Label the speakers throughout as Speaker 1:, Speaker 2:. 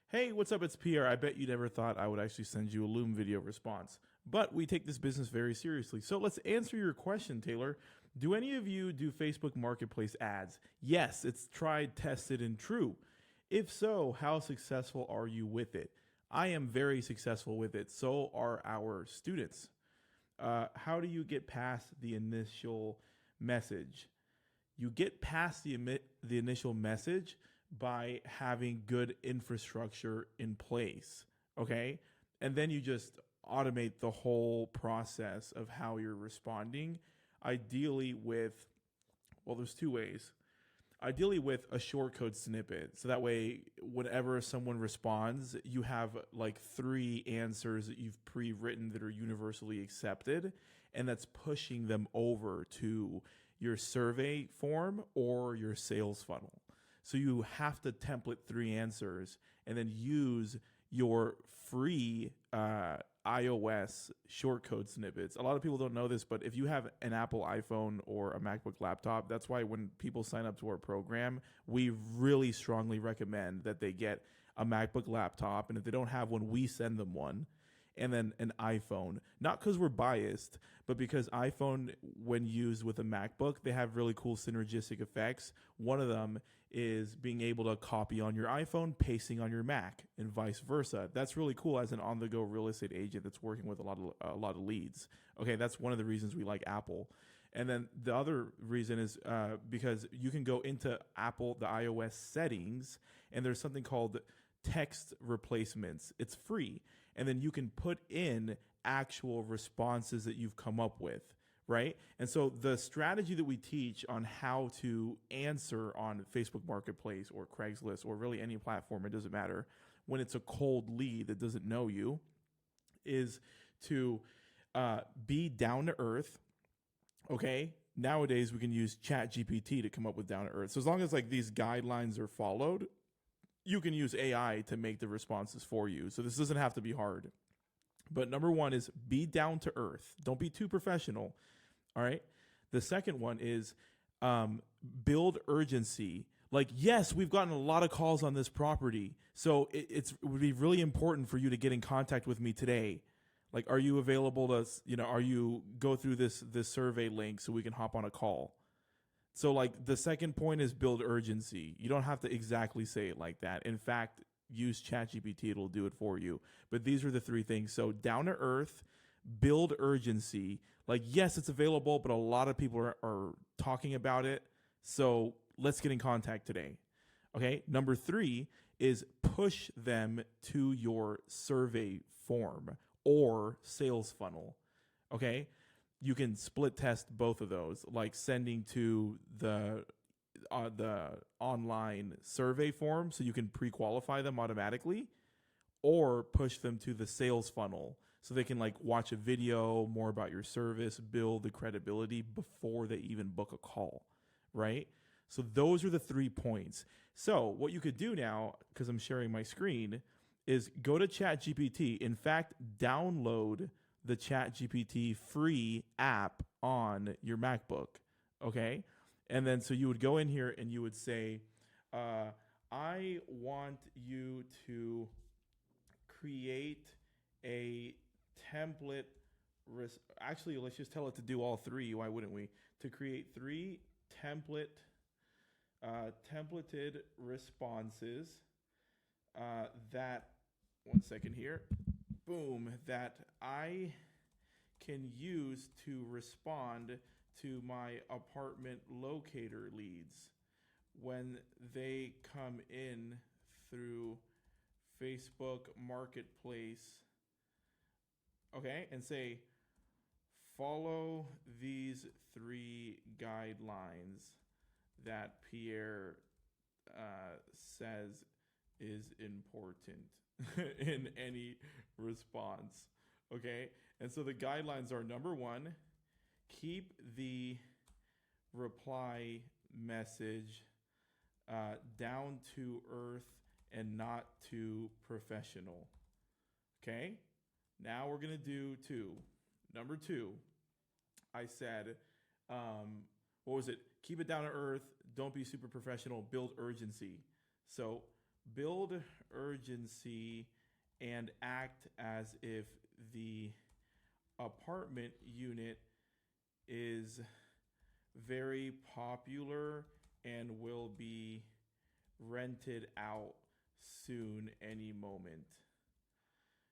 Speaker 1: Hey, what's up? It's Pierre. I bet you never thought I would actually send you a Loom video response. But we take this business very seriously. So let's answer your question, Taylor. Do any of you do Facebook Marketplace ads? Yes, it's tried, tested, and true. If so, how successful are you with it? I am very successful with it. So are our students. How do you get past the initial message? You get past the initial message by having good infrastructure in place. Okay. And then you just automate the whole process of how you're responding, ideally with, well, there's two ways. Ideally with a shortcode snippet. So that way, whenever someone responds, you have like three answers that you've pre-written that are universally accepted, and that's pushing them over to your survey form or your sales funnel. So you have to template three answers and then use your free iOS shortcode snippets. A lot of people don't know this, but if you have an Apple iPhone or a MacBook laptop, that's why when people sign up to our program, we really strongly recommend that they get a MacBook laptop. And if they don't have one, we send them one. And then an iPhone, not because we're biased, but because iPhone, when used with a MacBook, they have really cool synergistic effects. One of them is being able to copy on your iPhone, pasting on your Mac, and vice versa. That's really cool as an on-the-go real estate agent that's working with a lot of leads. Okay, that's one of the reasons we like Apple. And then the other reason is because you can go into Apple, the iOS settings, and there's something called text replacements. It's free. And then you can put in actual responses that you've come up with, right? And so the strategy that we teach on how to answer on Facebook Marketplace or Craigslist or really any platform, it doesn't matter, when it's a cold lead that doesn't know you, is to be down to earth. Okay. Nowadays we can use Chat GPT to come up with down to earth. So as long as like these guidelines are followed, you can use AI to make the responses for you. So this doesn't have to be hard. But number one is be down to earth. Don't be too professional. All right. The second one is build urgency. Like, yes, we've gotten a lot of calls on this property. So it would be really important for you to get in contact with me today. Like, are you available to, are you go through this survey link so we can hop on a call? So like the second point is build urgency. You don't have to exactly say it like that. In fact, use Chat GPT, it'll do it for you. But these are the three things. So down to earth, build urgency. Like, yes, it's available, but a lot of people are talking about it. So let's get in contact today. Okay. Number three is push them to your survey form or sales funnel. Okay. You can split test both of those, like sending to the online survey form so you can pre-qualify them automatically, or push them to the sales funnel so they can like watch a video more about your service, build the credibility before they even book a call, right? So those are the 3 points. So what you could do now, because I'm sharing my screen, is go to Chat GPT. In fact, download the Chat GPT free app on your MacBook. Okay. And then so you would go in here and you would say, I want you to create a template. Actually, let's just tell it to do all three. Why wouldn't we? To create 3 templated responses that, one second here, boom, that I can use to respond to my apartment locator leads when they come in through Facebook Marketplace. Okay, and say, follow these 3 guidelines that Pierre says is important in any response. Okay. And so the guidelines are: number 1, keep the reply message down to earth and not too professional. Okay. Now we're going to do 2. Number 2, I said, what was it? Keep it down to earth. Don't be super professional. Build urgency. So build urgency and act as if the apartment unit is very popular and will be rented out soon, any moment.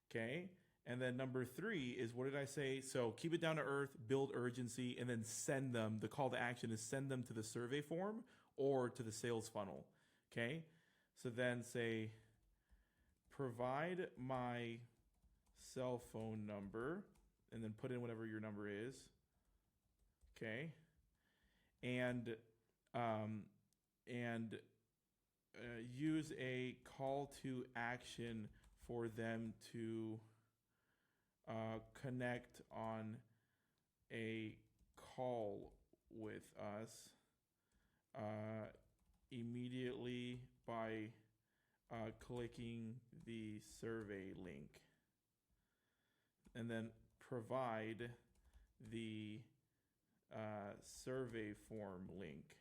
Speaker 1: Okay. And then number 3 is, what did I say? So keep it down to earth, build urgency, and then send them. The call to action is send them to the survey form or to the sales funnel. Okay. So then say, provide my cell phone number, and then put in whatever your number is. Okay. And use a call to action for them to connect on a call with us immediately by clicking the survey link, and then provide the survey form link.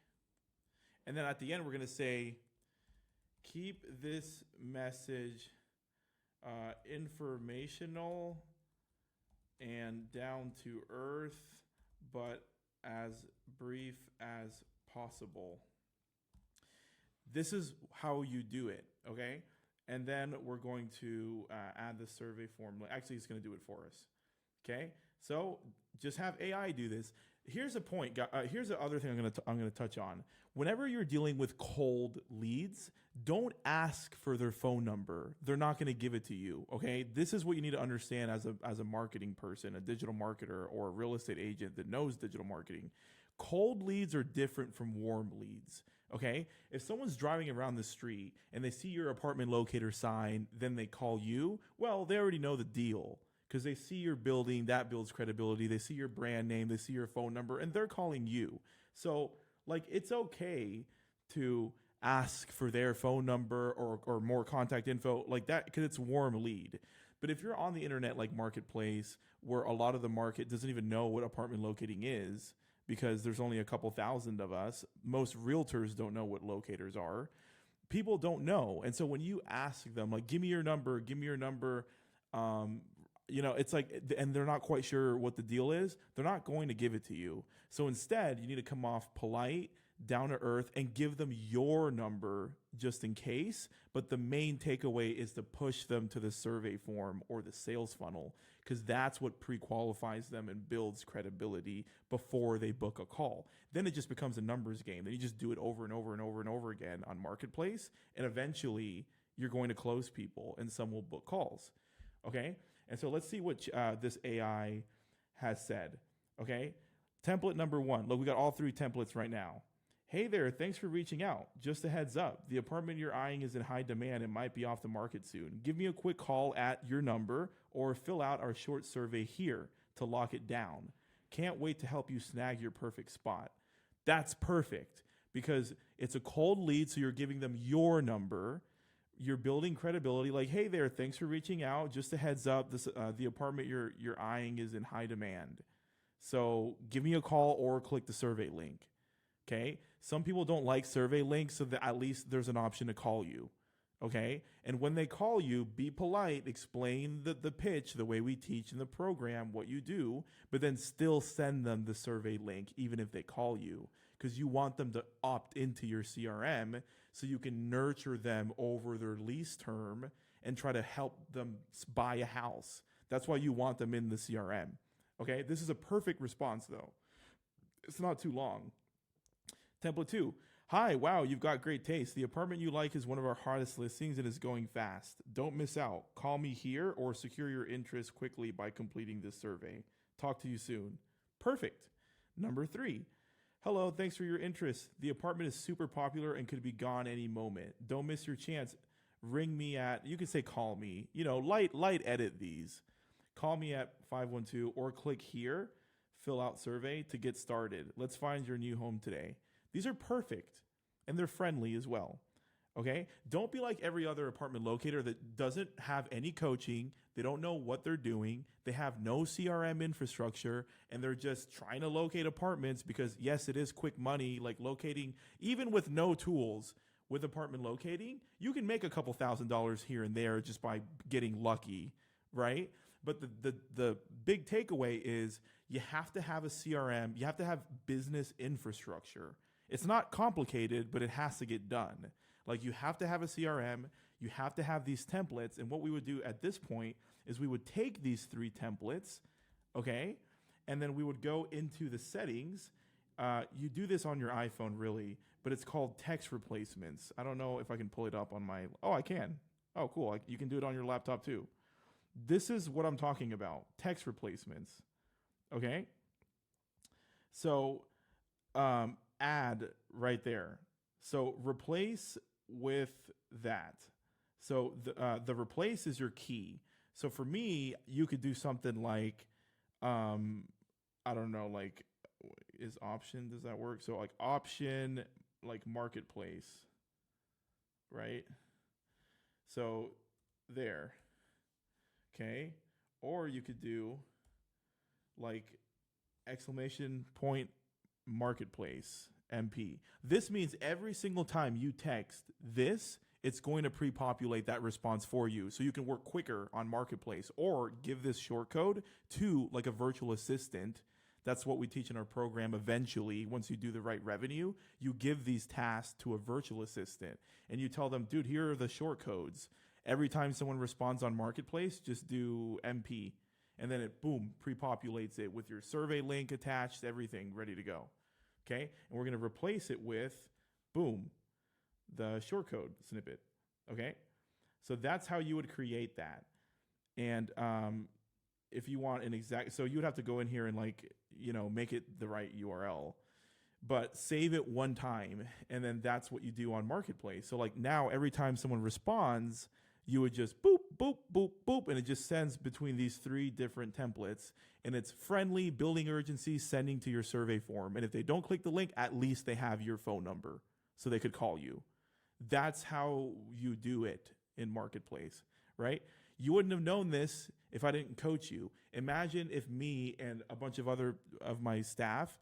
Speaker 1: And then at the end, we're going to say, keep this message informational and down to earth, but as brief as possible. This is how you do it, okay? And then we're going to add the survey form. Actually, it's going to do it for us, okay? So just have AI do this. Here's a point. Here's the other thing I'm going to touch on. Whenever you're dealing with cold leads, don't ask for their phone number. They're not going to give it to you. Okay, this is what you need to understand as a marketing person, a digital marketer, or a real estate agent that knows digital marketing. Cold leads are different from warm leads. Okay, if someone's driving around the street and they see your apartment locator sign, then they call you. Well, they already know the deal, because they see your building, that builds credibility. They see your brand name, they see your phone number, and they're calling you. So, like, it's okay to ask for their phone number or more contact info like that, because it's warm lead. But if you're on the internet, like Marketplace, where a lot of the market doesn't even know what apartment locating is, because there's only a couple thousand of us, most realtors don't know what locators are. People don't know. And so when you ask them, like, give me your number, you know, it's like, and they're not quite sure what the deal is, they're not going to give it to you. So instead, you need to come off polite, down to earth, and give them your number just in case. But the main takeaway is to push them to the survey form or the sales funnel, because that's what pre-qualifies them and builds credibility before they book a call. Then it just becomes a numbers game. Then you just do it over and over and over and over again on Marketplace, and eventually you're going to close people and some will book calls. Okay? And so let's see what this AI has said. Okay? Template number 1. Look, we got all 3 templates right now. Hey there, thanks for reaching out. Just a heads up, the apartment you're eyeing is in high demand and might be off the market soon. Give me a quick call at your number or fill out our short survey here to lock it down. Can't wait to help you snag your perfect spot. That's perfect, because it's a cold lead, so you're giving them your number. You're building credibility, like, hey there, thanks for reaching out. Just a heads up, this the apartment you're eyeing is in high demand. So give me a call or click the survey link. Okay? Some people don't like survey links, so that at least there's an option to call you. Okay? And when they call you, be polite, explain the pitch the way we teach in the program, what you do, but then still send them the survey link even if they call you, because you want them to opt into your CRM so you can nurture them over their lease term and try to help them buy a house. That's why you want them in the CRM. Okay? This is a perfect response, though. It's not too long. Template 2. Hi, wow, you've got great taste. The apartment you like is one of our hottest listings and is going fast. Don't miss out. Call me here or secure your interest quickly by completing this survey. Talk to you soon. Perfect. Number 3. Hello, thanks for your interest. The apartment is super popular and could be gone any moment. Don't miss your chance. Ring me at, you can say call me, light edit these. Call me at 512 or click here, fill out survey to get started. Let's find your new home today. These are perfect, and they're friendly as well. Okay? Don't be like every other apartment locator that doesn't have any coaching. They don't know what they're doing. They have no CRM infrastructure, and they're just trying to locate apartments because, yes, it is quick money, like locating, even with no tools, with apartment locating, you can make a couple $1,000s here and there just by getting lucky, right? But the big takeaway is you have to have a CRM, you have to have business infrastructure. It's not complicated, but it has to get done. Like you have to have a CRM, you have to have these templates, and what we would do at this point is we would take these 3 templates, okay, and then we would go into the settings. You do this on your iPhone, really, but it's called text replacements. I don't know if I can pull it up on my, oh, I can. Oh, cool. You can do it on your laptop too. This is what I'm talking about, text replacements, okay? So add right there. So replace with that. So the replace is your key. So for me, you could do something like, I don't know, like is option, does that work? So like option, like marketplace, right? So there. Okay, or you could do like exclamation point marketplace MP. This means every single time you text this, it's going to pre-populate that response for you so you can work quicker on marketplace, or give this shortcode to like a virtual assistant. That's what we teach in our program. Eventually, once you do the right revenue, you give these tasks to a virtual assistant and you tell them, dude, here are the shortcodes. Every time someone responds on Marketplace, just do MP. And then it, boom, pre-populates it with your survey link attached, everything ready to go. Okay? And we're going to replace it with, boom, the shortcode snippet. Okay? So that's how you would create that. And if you want an exact, so you would have to go in here and like, make it the right URL. But save it one time, and then that's what you do on Marketplace. So like now, every time someone responds, you would just boop, boop, boop, boop, and it just sends between these 3 different templates, and it's friendly, building urgency, sending to your survey form. And if they don't click the link, at least they have your phone number so they could call you. That's how you do it in Marketplace, right? You wouldn't have known this if I didn't coach you. Imagine if me and a bunch of other of my staff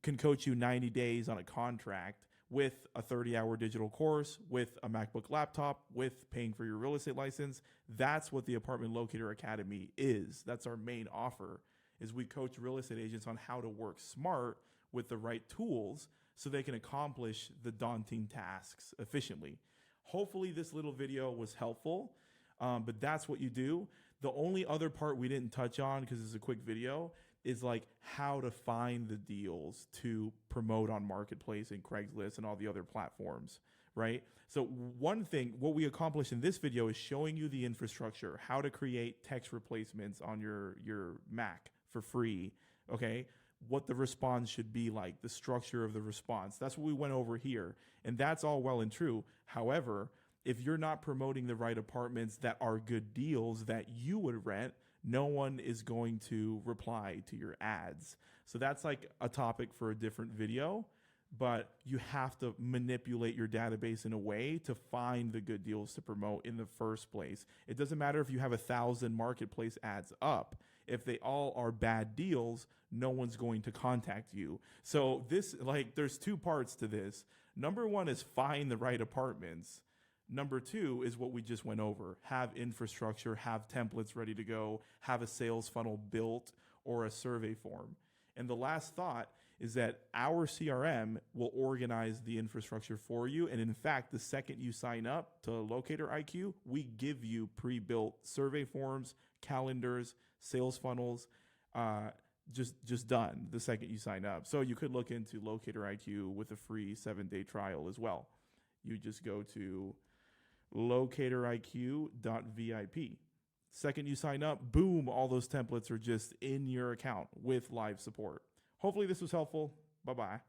Speaker 1: can coach you 90 days on a contract with a 30-hour digital course, with a MacBook laptop, with paying for your real estate license. That's what the Apartment Locator Academy is. That's our main offer, is we coach real estate agents on how to work smart with the right tools so they can accomplish the daunting tasks efficiently. Hopefully this little video was helpful, but that's what you do. The only other part we didn't touch on, because it's a quick video, is like how to find the deals to promote on Marketplace and Craigslist and all the other platforms, right? So one thing, what we accomplished in this video is showing you the infrastructure, how to create text replacements on your Mac for free, okay? What the response should be like, the structure of the response. That's what we went over here. And that's all well and true. However, if you're not promoting the right apartments that are good deals that you would rent, no one is going to reply to your ads. So that's like a topic for a different video, but you have to manipulate your database in a way to find the good deals to promote in the first place. It doesn't matter if you have 1,000 marketplace ads up. If they all are bad deals, no one's going to contact you. So there's 2 parts to this. Number 1 is find the right apartments. Number 2 is what we just went over. Have infrastructure, have templates ready to go, have a sales funnel built or a survey form. And the last thought is that our CRM will organize the infrastructure for you. And in fact, the second you sign up to Locator IQ, we give you pre-built survey forms, calendars, sales funnels, just done the second you sign up. So you could look into Locator IQ with a free 7-day trial as well. You just go to locatoriq.vip. Second you sign up, boom, all those templates are just in your account with live support. Hopefully this was helpful. Bye-bye.